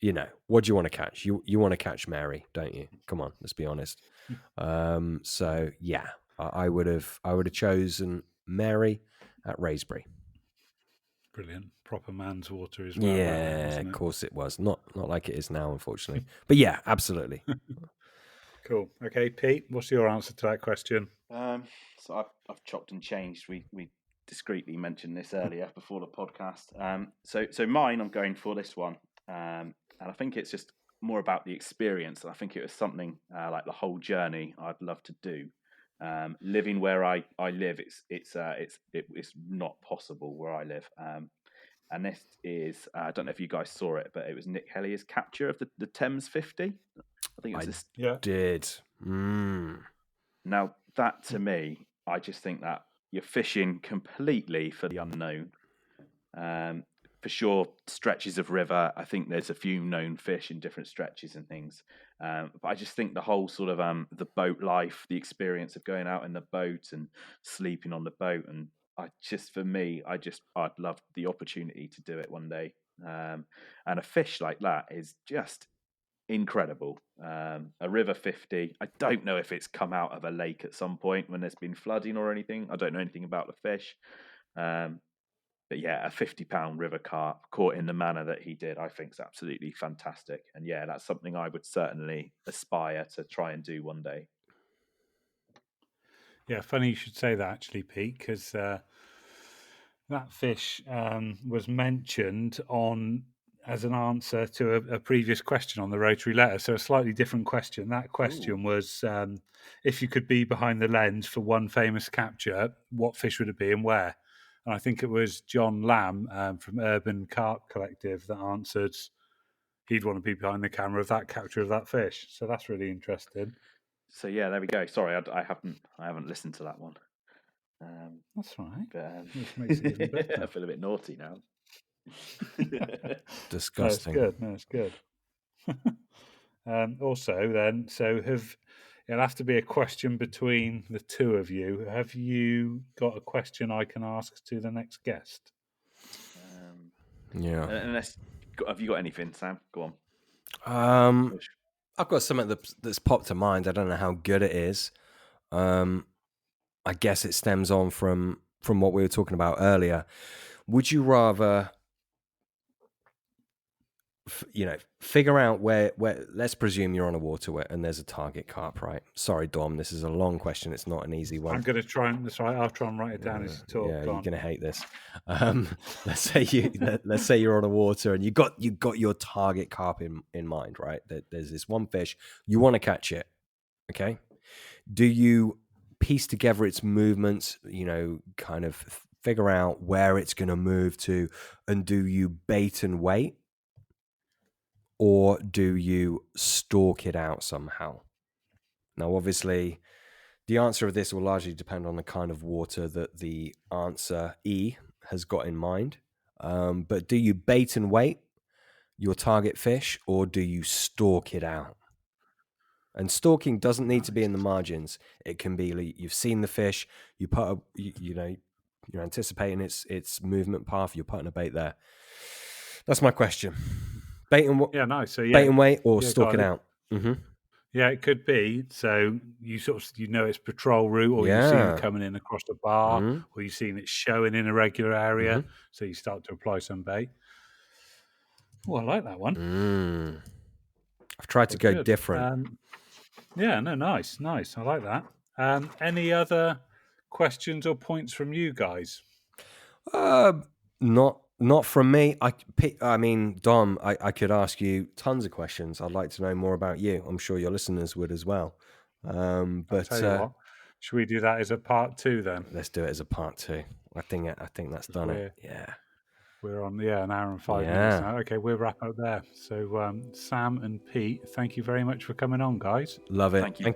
you know, what do you want to catch? You want to catch Mary, don't you? Come on, let's be honest. So yeah, I would have chosen Mary at Raisbury. Brilliant, proper man's water as well. Yeah, of course it was. Not like it is now, unfortunately. But yeah, absolutely. Cool. Okay, Pete, what's your answer to that question? So I've chopped and changed. We discreetly mentioned this earlier before the podcast. So mine, I'm going for this one. And I think it's just more about the experience. And I think it was something like the whole journey I'd love to do. Living where I live, it's not possible where I live. And this is I don't know if you guys saw it, but it was Nick Hellier's capture of the Thames 50. I think it was did. Now that to me, I just think that you're fishing completely for the unknown. For sure, stretches of river. I think there's a few known fish in different stretches and things. But I just think the whole sort of the boat life, the experience of going out in the boat and sleeping on the boat, and I'd love the opportunity to do it one day. And a fish like that is just incredible. A river 50. I don't know if it's come out of a lake at some point when there's been flooding or anything. I don't know anything about the fish. But yeah, a 50-pound river carp caught in the manner that he did, I think is absolutely fantastic. And yeah, that's something I would certainly aspire to try and do one day. Yeah, funny you should say that actually, Pete, because that fish was mentioned as an answer to a previous question on the Rotary letter. So a slightly different question. That question was, if you could be behind the lens for one famous capture, what fish would it be and where? And I think it was John Lamb from Urban Carp Collective that answered he'd want to be behind the camera of that capture of that fish. So that's really interesting. So yeah, there we go. Sorry, I haven't listened to that one. That's right. But, Which makes it even better. I feel a bit naughty now. Disgusting. No, it's good. Also, then, it'll have to be a question between the two of you. Have you got a question I can ask to the next guest? Yeah. Have you got anything, Sam? Go on. I've got something that's popped to mind. I don't know how good it is. I guess it stems on from what we were talking about earlier. Would you rather, figure out where? Let's presume you're on a waterway and there's a target carp, right? Sorry, Dom, this is a long question. It's not an easy one. I'm going to try and. That's right. I'll try and write it down as you talk. Yeah, you're going to hate this. Let's say you're on a water and you got your target carp in mind, right? There's this one fish you want to catch it. Okay, do you piece together its movements? Kind of figure out where it's going to move to, and do you bait and wait? Or do you stalk it out somehow? Now, obviously, the answer of this will largely depend on the kind of water that the answer E has got in mind. But do you bait and wait your target fish, or do you stalk it out? And stalking doesn't need to be in the margins. It can be you've seen the fish, you put you're anticipating its movement path, you're putting a bait there. That's my question. Bait and bait and wait, or stalk it out. Mm-hmm. Yeah, it could be. So you it's patrol route, or you've seen it coming in across the bar, or you've seen it showing in a regular area. So you start to apply some bait. Oh, I like that one. I've tried to go different. Nice. I like that. Any other questions or points from you guys? Not from me. I mean, Dom, I could ask you tons of questions. I'd like to know more about you. I'm sure your listeners would as well. But I'll tell you what, should we do that as a part 2 then? Let's do it as a part 2. I think that's done it. Yeah. We're on an hour and 5 minutes Yeah. now. Okay, we'll wrap up there. So Sam and Pete, thank you very much for coming on, guys. Love it. Thank you.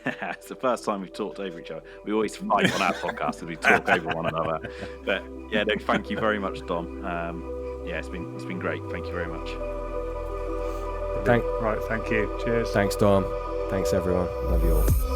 It's the first time we've talked over each other. We always fight on our podcast because we talk over one another. But yeah, no, thank you very much, Dom. It's been great. Thank you very much. Right, thank you. Cheers. Thanks, Dom. Thanks, everyone. Love you all.